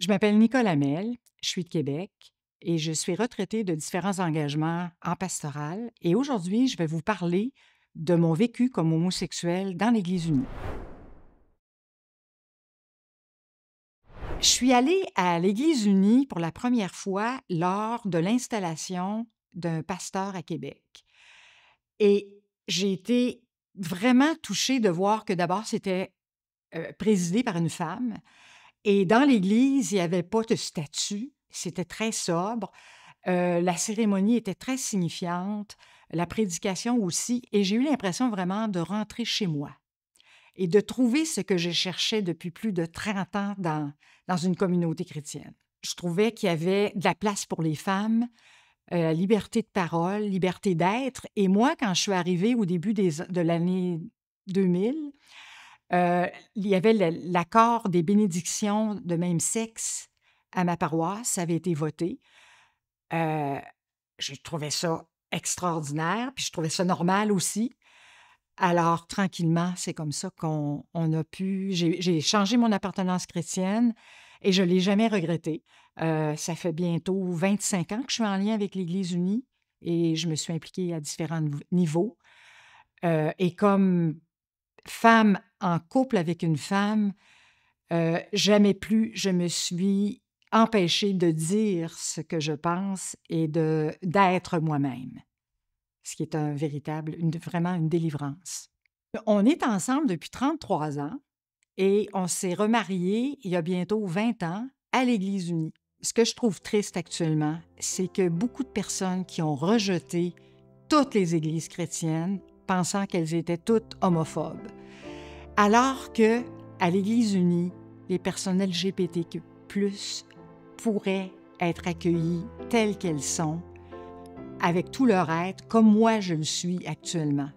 Je m'appelle Nicole Hamel, je suis de Québec et je suis retraitée de différents engagements en pastoral. Et aujourd'hui, je vais vous parler de mon vécu comme homosexuel dans l'Église unie. Je suis allée à l'Église unie pour la première fois lors de l'installation d'un pasteur à Québec. Et j'ai été vraiment touchée de voir que d'abord, c'était présidé par une femme. Et dans l'Église, il n'y avait pas de statut, c'était très sobre. La cérémonie était très signifiante, la prédication aussi, et j'ai eu l'impression vraiment de rentrer chez moi et de trouver ce que je cherchais depuis plus de 30 ans dans une communauté chrétienne. Je trouvais qu'il y avait de la place pour les femmes, liberté de parole, liberté d'être. Et moi, quand je suis arrivée au début de l'année 2000, il y avait l'accord des bénédictions de même sexe à ma paroisse, ça avait été voté. Heu, je trouvais ça extraordinaire, puis je trouvais ça normal aussi. Alors tranquillement, c'est comme ça qu'on a pu j'ai changé mon appartenance chrétienne et je ne l'ai jamais regretté. Ça fait bientôt 25 ans que je suis en lien avec l'Église unie et je me suis impliquée à différents niveaux. Et comme femme en couple avec une femme, jamais plus je me suis empêchée de dire ce que je pense et d'être moi-même, ce qui est vraiment une délivrance. On est ensemble depuis 33 ans et on s'est remariés il y a bientôt 20 ans à l'Église unie. Ce que je trouve triste actuellement, c'est que beaucoup de personnes qui ont rejeté toutes les églises chrétiennes, pensant qu'elles étaient toutes homophobes. Alors que, à l'Église unie, les personnes LGBTQ+ pourraient être accueillies telles qu'elles sont, avec tout leur être, comme moi je le suis actuellement.